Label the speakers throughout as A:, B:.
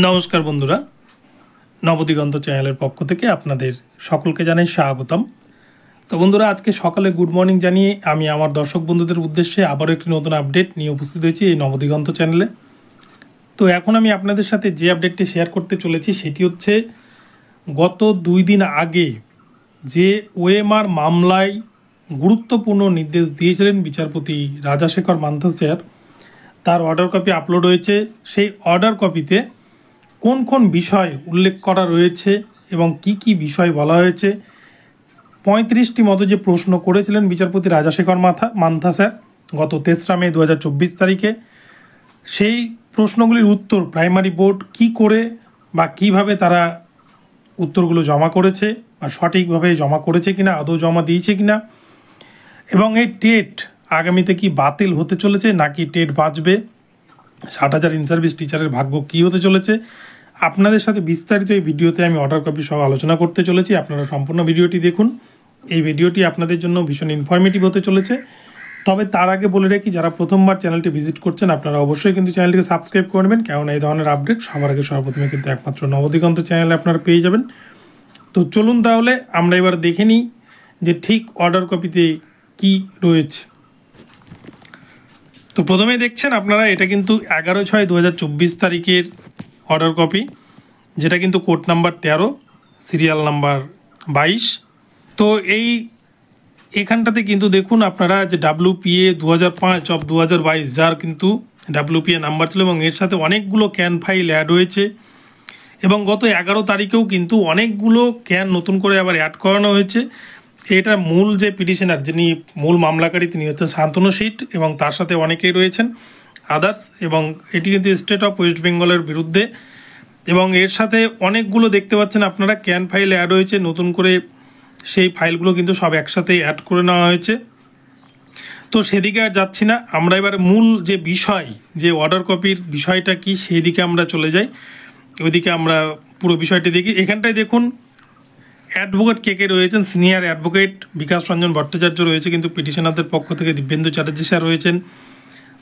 A: নমস্কার বন্ধুরা, নবদিগন্ত চ্যানেলের পক্ষ থেকে আপনাদের সকলকে জানাই স্বাগতম। তো বন্ধুরা, আজকে সকালে গুড মর্নিং জানিয়ে আমি আমার দর্শক বন্ধুদের উদ্দেশ্যে আবারও একটি নতুন আপডেট নিয়ে উপস্থিত হয়েছি এই নবদিগন্ত চ্যানেলে। তো এখন আমি আপনাদের সাথে যে আপডেটটি শেয়ার করতে চলেছি সেটি হচ্ছে গত 2 দিন আগে যে ওএমআর মামলায় গুরুত্বপূর্ণ নির্দেশ দিয়েছিলেন বিচারপতি রাজাশেখর মান্থাসের, তার অর্ডার কপি আপলোড হয়েছে। সেই অর্ডার কপিতে কোন কোন বিষয় উল্লেখ করা রয়েছে এবং কি কি বিষয় বলা হয়েছে, 35টি মতো যে প্রশ্ন করেছিলেন বিচারপতি রাজাশেখর মান্থাসের গত 3রা মে 2024 তারিখে, সেই প্রশ্নগুলির উত্তর প্রাইমারি বোর্ড কি করে বা কিভাবে তারা উত্তরগুলো জমা করেছে বা সঠিকভাবে জমা করেছে কিনা, আদৌ জমা দিয়েছে কিনা, এবং এই টেট আগামীতে কি বাতিল হতে চলেছে নাকি টেট বাঁচবে, 60,000 ইন সার্ভিস টিচারের ভাগ্য কী হতে চলেছে, আপনাদের সাথে বিস্তারিত এই ভিডিওতে আমি অর্ডার কপি সহ আলোচনা করতে চলেছি। আপনারা সম্পূর্ণ ভিডিওটি দেখুন। এই ভিডিওটি আপনাদের জন্য ভীষণ ইনফরমেটিভ হতে চলেছে। তবে তার আগে বলে রাখি, যারা প্রথমবার চ্যানেলটি ভিজিট করছেন আপনারা অবশ্যই কিন্তু চ্যানেলটিকে সাবস্ক্রাইব করবেন, কেননা এই ধরনের আপডেট সবার আগে সর্বপ্রথমে কিন্তু একমাত্র নবদিগন্ত চ্যানেলে আপনারা পেয়ে যাবেন। তো চলুন তাহলে আমরা এবার দেখে নিই যে ঠিক অর্ডার কপিতে কি রয়েছে। তো প্রথমেই দেখছেন আপনারা, এটা কিন্তু 11/6/2024 তারিখের অর্ডার কপি, যেটা কিন্তু কোড নাম্বার 13, সিরিয়াল নাম্বার 22। তো এখানটাতে কিন্তু দেখুন আপনারা যে WPA 2005/2022, যার কিন্তু WPA নাম্বার ছিল এবং এর সাথে অনেকগুলো ক্যান ফাইল অ্যাড হয়েছে এবং গত 11 তারিখেও কিন্তু অনেকগুলো ক্যান নতুন করে আবার অ্যাড করানো হয়েছে। এটা মূল যে পিটিশনার, যিনি মূল মামলাকারী, তিনি হচ্ছেন শান্তনু সিট এবং তার সাথে অনেকেই রয়েছেন আদার্স, এবং এটি কিন্তু স্টেট অফ ওয়েস্ট বেঙ্গলের বিরুদ্ধে। এবং এর সাথে অনেকগুলো দেখতে পাচ্ছেন আপনারা ক্যান ফাইল অ্যাড হয়েছে নতুন করে, সেই ফাইলগুলো কিন্তু সব একসাথে অ্যাড করে নেওয়া হয়েছে। তো সেদিকে আর যাচ্ছি না, আমরা এবার মূল যে বিষয়, যে অর্ডার কপির বিষয়টা কি সেই দিকে আমরা চলে যাই, ওইদিকে আমরা পুরো বিষয়টি দেখি। এখানটায় দেখুন অ্যাডভোকেট কে কে রয়েছেন। সিনিয়র অ্যাডভোকেট বিকাশ রঞ্জন ভট্টাচার্য রয়েছে কিন্তু পিটিশনারদের পক্ষ থেকে, দিব্যেন্দু চ্যাটার্জি স্যার রয়েছেন,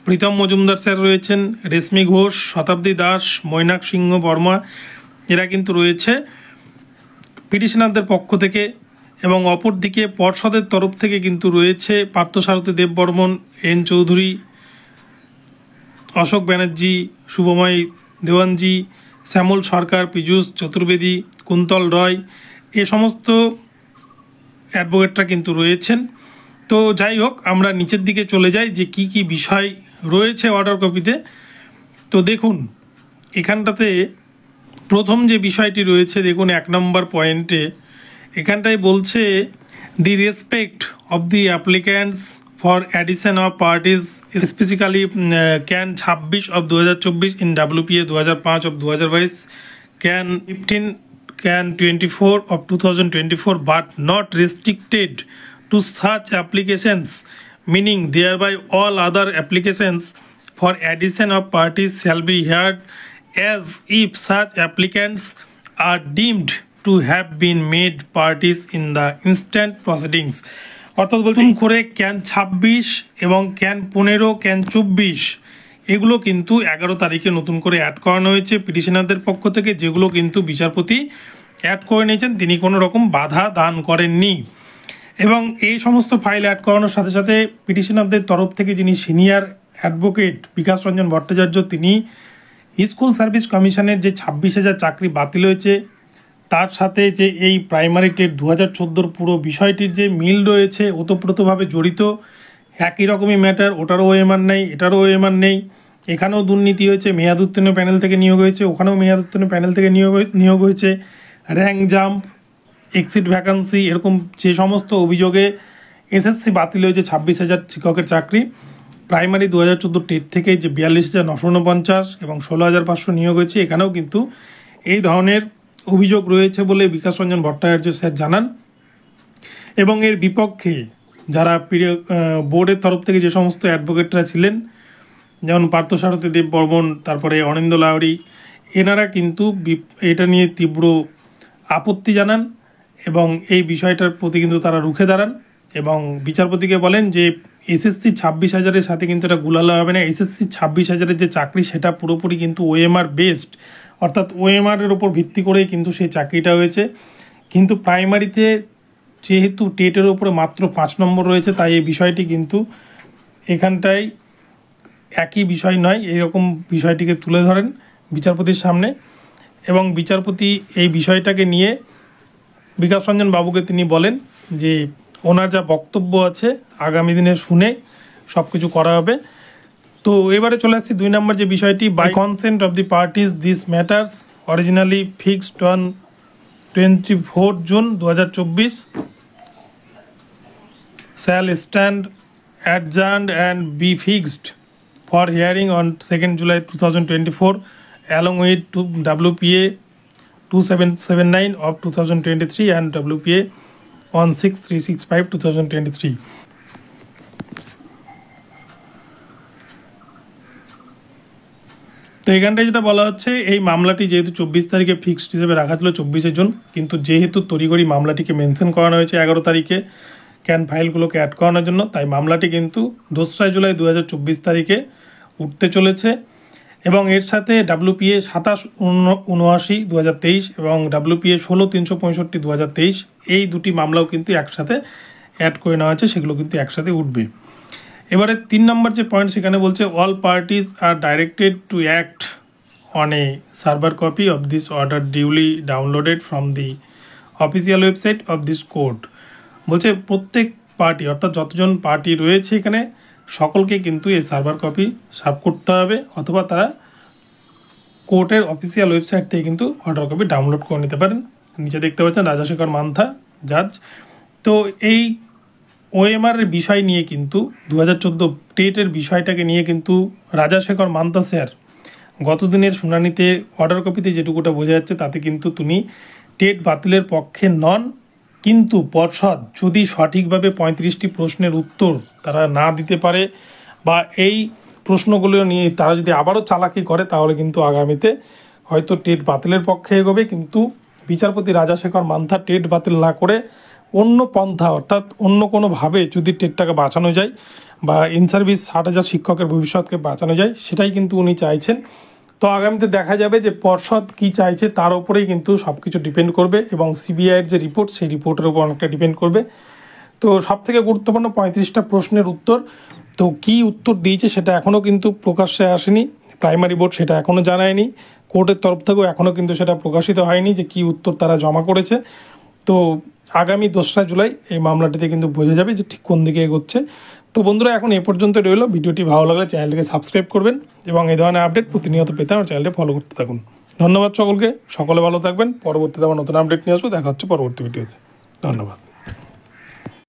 A: প্রীতম মজুমদার স্যার রয়েছেন, রেশমি ঘোষ, শতাব্দী দাস, মৈনাক সিংহ বর্মা, এরা কিন্তু রয়েছে পিটিশনারদের পক্ষ থেকে। এবং অপরদিকে পর্ষদের তরফ থেকে কিন্তু রয়েছে পার্থসারথী দেববর্মন, এন চৌধুরী, অশোক ব্যানার্জি, শুভময় দেওয়ানজি, শ্যামল সরকার, পীযূষ চতুর্বেদী, কুন্তল রয়, এ সমস্ত অ্যাডভোকেটরা কিন্তু রয়েছেন। তো যাই হোক, আমরা নিচের দিকে চলে যাই যে কি কি বিষয় রয়েছে অর্ডার কপিতে। তো দেখুন এখানটাতে প্রথম যে বিষয়টি রয়েছে, দেখুন 1 নম্বর পয়েন্টে এখানটায় বলছে the respect of the applicants for addition of parties specifically can 26/2024 in WPA 2005/2022, can 15, can 24/2024, but not restricted to such applications, meaning thereby all other applications for addition of parties shall be heard as if such applicants are deemed to have been made parties in the instant proceedings। অর্থাৎ বলছেন করে can 26 এবং can 15, can 24 এগুলো কিন্তু 11 তারিখে নতুন করে add করানো হয়েছে পিটিশনারদের পক্ষ থেকে, যেগুলো কিন্তু বিচারপতি অ্যাড করে নিয়েছেন, তিনি কোনো রকম বাধা দান করেননি। এবং এই সমস্ত ফাইল অ্যাড করানোর সাথে সাথে পিটিশনারদের তরফ থেকে যিনি সিনিয়র অ্যাডভোকেট বিকাশ রঞ্জন ভট্টাচার্য, তিনি স্কুল সার্ভিস কমিশনের যে 26,000 চাকরি বাতিল হয়েছে, তার সাথে যে এই প্রাইমারি টেট 2014 পুরো বিষয়টির যে মিল রয়েছে, ওতপ্রোতভাবে জড়িত, একই রকমই ম্যাটার, ওটারও ওএমআর নেই, এটারও ওএমআর নেই, এখানেও দুর্নীতি হয়েছে, মেয়াদ উত্তীর্ণ প্যানেল থেকে নিয়োগ হয়েছে, ওখানেও মেয়াদ উত্তীর্ণ প্যানেল থেকে নিয়োগ হয়েছে, র্যাঙ্ক জাম্প, এক্সিট ভ্যাকান্সি, এরকম যে সমস্ত অভিযোগে এসএসসি বাতিল হয়েছে 26,000 শিক্ষকের চাকরি, প্রাইমারি 2014 টেট থেকে যে 42,949 এবং 16,500 নিয়োগ হয়েছে, এখানেও কিন্তু এই ধরনের অভিযোগ রয়েছে বলে বিকাশ রঞ্জন ভট্টাচার্য স্যার জানান। এবং এর বিপক্ষে যারা বোর্ডের তরফ থেকে যে সমস্ত অ্যাডভোকেটরা ছিলেন, যেমন পার্থসারথী দেববর্মন, তারপরে অনিন্দ্য লাহড়ী, এনারা কিন্তু এটা নিয়ে তীব্র আপত্তি জানান এবং এই বিষয়টার প্রতি কিন্তু তারা রুখে দাঁড়ান এবং বিচারপতিকে বলেন যে এসএসসি 26,000-এর সাথে কিন্তু এটা গুলালো হবে না। এসএসসি 26,000-এর যে চাকরি সেটা পুরোপুরি কিন্তু ওএমআর বেসড, অর্থাৎ ওএমআরের ওপর ভিত্তি করেই কিন্তু সেই চাকরিটা হয়েছে। কিন্তু প্রাইমারিতে যেহেতু টেটের ওপরে মাত্র 5 নম্বর রয়েছে, তাই এই বিষয়টি কিন্তু এখানটায় একই বিষয় নয়, এরকম বিষয়টিকে তুলে ধরেন বিচারপতির সামনে। এবং বিচারপতি এই বিষয়টাকে নিয়ে বিকাশ রঞ্জন বাবুকে তিনি বলেন যে ওনার যা বক্তব্য আছে আগামী দিনে শুনে সব কিছু করা হবে। তো এবারে চলে আসছি 2 নম্বর যে বিষয়টি, by consent of the parties this matters originally fixed on 24 June 2024 shall stand adjourned and be fixed for hearing on 2nd July 2024 along with WPA 2779 of 2023 and WPA 16365 2023. তো এখানটায় যেটা বলা হচ্ছে, এই মামলাটি যেহেতু 24 তারিখে ফিক্সড হিসেবে রাখা ছিল 24 জুন, কিন্তু যেহেতু তড়িঘড়ি মামলাটিকে মেনশন করানো হয়েছে 11 তারিখে ক্যান ফাইলগুলোকে অ্যাড করানোর জন্য, তাই মামলাটি কিন্তু 2রা জুলাই 2024 তারিখে উঠতে চলেছে। এবং এর সাথে WPA 2779 2023 এবং WPA 16365 2023 এই দুটি মামলাও কিন্তু একসাথে অ্যাড করে নেওয়া হয়েছে, সেগুলো কিন্তু একসাথে উঠবে। এবারে 3 নম্বর যে পয়েন্ট সেখানে বলছে all parties are directed to act on a server copy of this order duly downloaded from the official website of this court. বলছে প্রত্যেক পার্টি অর্থাৎ যতজন পার্টি রয়েছে এখানে সকলকে কিন্তু এই সার্ভার কপি সার্ভ করতে হবে, অথবা তারা কোর্টের অফিসিয়াল ওয়েবসাইট থেকে কিন্তু অর্ডার কপি ডাউনলোড করে নিতে পারেন। নিচে দেখতে পাচ্ছেন রাজাশেখর মান্থা জাজ। তো এই ওএমআর এর বিষয় নিয়ে কিন্তু 2014 টেটের বিষয়টাকে নিয়ে কিন্তু রাজাশেখর মান্থা স্যার গত দিনের শুনানিতে অর্ডার কপিতে যেটুকুটা বোঝা যাচ্ছে তাতে কিন্তু তিনি টেট বাতিলের পক্ষে নন, কিন্তু পর্ষদ যদি সঠিকভাবে 35টি প্রশ্নের উত্তর তারা না দিতে পারে বা এই প্রশ্নগুলো নিয়ে তারা যদি আবারও চালাকি করে তাহলে কিন্তু আগামীতে হয়তো টেট বাতিলের পক্ষে এগোবে। কিন্তু বিচারপতি রাজাশেখর মান্থা টেট বাতিল না করে অন্য পন্থা অর্থাৎ অন্য কোনোভাবে যদি টেটটাকে বাঁচানো যায় বা ইন সার্ভিস 60,000 শিক্ষকের ভবিষ্যৎকে বাঁচানো যায় সেটাই কিন্তু উনি চাইছেন। তো আগামীতে দেখা যাবে যে পর্ষদ কি চাইছে তার উপরেই কিন্তু সব কিছু ডিপেন্ড করবে এবং সিবিআইয়ের যে রিপোর্ট সেই রিপোর্টের উপর অনেকটা ডিপেন্ড করবে। তো সবথেকে গুরুত্বপূর্ণ 35টা প্রশ্নের উত্তর, তো কী উত্তর দিয়েছে সেটা এখনও কিন্তু প্রকাশ্যে আসেনি, প্রাইমারি বোর্ড সেটা এখনও জানায়নি, কোর্টের তরফ থেকেও এখনও কিন্তু সেটা প্রকাশিত হয়নি যে কী উত্তর তারা জমা করেছে। তো আগামী 2রা জুলাই এই মামলাটিতে কিন্তু বোঝা যাবে যে ঠিক কোন দিকে এগোচ্ছে। তো বন্ধুরা এখন এ পর্যন্ত রইল। ভিডিওটি ভালো লাগলে চ্যানেলটিকে সাবস্ক্রাইব করবেন এবং এই ধরনের আপডেট প্রতিনিয়ত পেতে আমার চ্যানেলটি ফলো করতে থাকুন। ধন্যবাদ সকলকে, সকলে ভালো থাকবেন। পরবর্তীতে আবার নতুন আপডেট নিয়ে আসবো, দেখা হচ্ছে পরবর্তী ভিডিওতে। ধন্যবাদ।